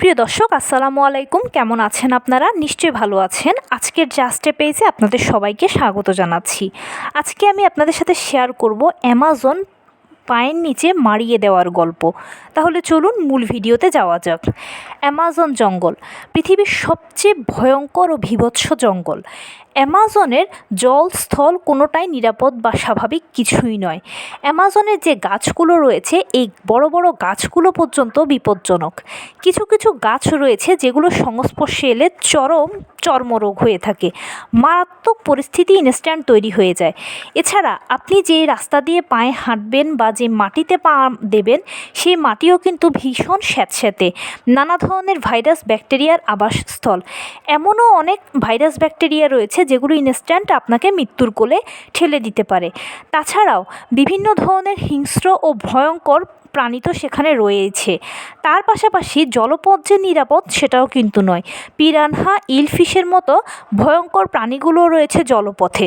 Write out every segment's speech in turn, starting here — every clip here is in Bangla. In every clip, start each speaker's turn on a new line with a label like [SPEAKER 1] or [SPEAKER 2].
[SPEAKER 1] সুপ্রিয় দর্শক, আসসালামু আলাইকুম। কেমন আছেন আপনারা? নিশ্চয়ই ভালো আছেন। আজকের জাস্ট এ পেজে আপনাদের সবাইকে স্বাগত জানাচ্ছি। আজকে আমি আপনাদের সাথে শেয়ার করব অ্যামাজন পায়ের নিচে মাড়িয়ে দেওয়ার গল্প। তাহলে চলুন মূল ভিডিওতে যাওয়া যাক। অ্যামাজন জঙ্গল পৃথিবীর সবচেয়ে ভয়ঙ্কর ও বীভৎস জঙ্গল। অ্যামাজনের জল স্থল কোনোটাই নিরাপদ বা স্বাভাবিক কিছুই নয়। অ্যামাজনের যে গাছগুলো রয়েছে, এই বড় বড় গাছগুলো পর্যন্ত বিপজ্জনক। কিছু কিছু গাছ রয়েছে যেগুলো সংস্পর্শে এলে চর্মরোগ হয়ে থাকে, মারাত্মক পরিস্থিতি ইনস্ট্যান্ট তৈরি হয়ে যায়। এছাড়া আপনি যে রাস্তা দিয়ে পায়ে হাঁটবেন বা যে মাটিতে পা দেবেন, সেই মাটিও কিন্তু ভীষণ স্যাঁতস্যাঁতে, নানা ধরনের ভাইরাস ব্যাকটেরিয়ার আবাসস্থল। এমনও অনেক ভাইরাস ব্যাকটেরিয়া রয়েছে যেগুলো ইনস্ট্যান্ট আপনাকে মৃত্যুর কোলে ঠেলে দিতে পারে। তাছাড়াও বিভিন্ন ধরনের হিংস্র ও ভয়ঙ্কর প্রাণী তো সেখানে রয়েছে। তার পাশাপাশি জলপথ যে নিরাপদ সেটাও কিন্তু নয়। পিরানহা, ইলফিশের মতো ভয়ঙ্কর প্রাণীগুলো রয়েছে জলপথে।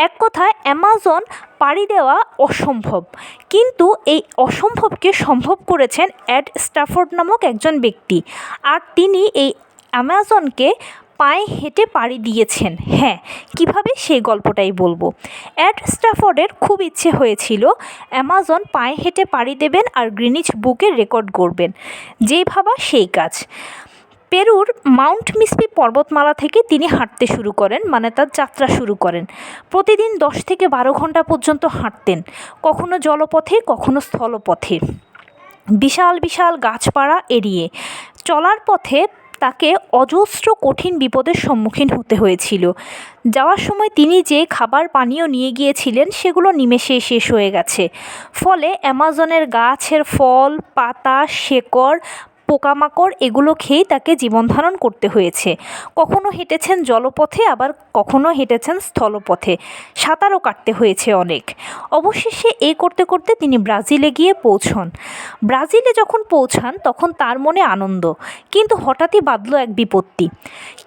[SPEAKER 1] এক কথায় অ্যামাজন পাড়ি দেওয়া অসম্ভব, কিন্তু এই অসম্ভবকে সম্ভব করেছেন এড স্ট্যাফোর্ড নামক একজন ব্যক্তি। আর তিনি এই অ্যামাজনকে পায়ে হেঁটে পাড়ি দিয়েছেন। হ্যাঁ, কিভাবে সেই গল্পটাই বলবো। এড স্ট্যাফোর্ডের খুব ইচ্ছে হয়েছিল অ্যামাজন পায়ে হেঁটে পাড়ি দেবেন আর গ্রিনিচ বুকে রেকর্ড করবেন। যেই ভাবা সেই কাজ। পেরুর মাউন্ট মিসপি পর্বতমালা থেকে তিনি হাঁটতে শুরু করেন, মানে তার যাত্রা শুরু করেন। প্রতিদিন 10 থেকে 12 ঘন্টা পর্যন্ত হাঁটতেন, কখনো জলপথে কখনো স্থলপথে, বিশাল বিশাল গাছপালা এড়িয়ে। চলার পথে তাকে অজস্র কঠিন বিপদের সম্মুখীন হতে হয়েছিল। যাওয়ার সময় তিনি যে খাবার পানীয় নিয়ে গিয়েছিলেন সেগুলো নিমেষেই শেষ হয়ে গেছে। ফলে অ্যামাজনের গাছের ফল, পাতা, শেকড়, পোকামাকড় এগুলো খেয়েই তাকে জীবনধারণ করতে হয়েছে। কখনো হেঁটেছেন জলপথে, আবার কখনো হেঁটেছেন স্থলপথে, সাঁতারও কাটতে হয়েছে অনেক। অবশেষে এই করতে করতে তিনি ব্রাজিলে গিয়ে পৌঁছন। ব্রাজিলে যখন পৌঁছান তখন তার মনে আনন্দ, কিন্তু হঠাৎই বাধল এক বিপত্তি।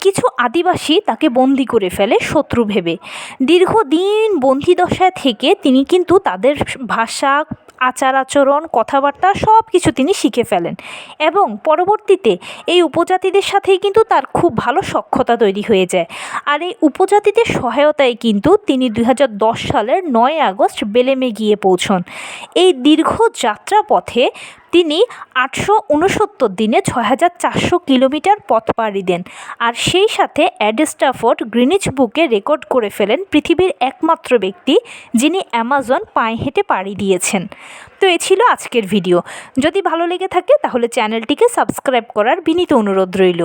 [SPEAKER 1] কিছু আদিবাসী তাকে বন্দি করে ফেলে শত্রু ভেবে। দীর্ঘদিন বন্দিদশায় থেকে তিনি কিন্তু তাদের ভাষা, আচার আচরণ, কথাবার্তা সব কিছু তিনি শিখে ফেলেন এবং পরবর্তীতে এই উপজাতিদের সাথেই কিন্তু তার খুব ভালো সখ্যতা তৈরি হয়ে যায়। আর এই উপজাতিদের সহায়তায় কিন্তু তিনি 2010 সালের 9 আগস্ট বেলেমে গিয়ে পৌঁছন। এই দীর্ঘ যাত্রা পথে তিনি 869 দিনে 6400 কিলোমিটার পথ পাড়ি দেন। আর সেই সাথে এড স্ট্যাফোর্ড গ্রিনিচ বুকে রেকর্ড করে ফেলেন পৃথিবীর একমাত্র ব্যক্তি যিনি অ্যামাজন পায়ে হেঁটে পাড়ি দিয়েছেন। তো এ ছিল আজকের ভিডিও। যদি ভালো লেগে থাকে তাহলে চ্যানেলটিকে সাবস্ক্রাইব করার বিনীত অনুরোধ রইল।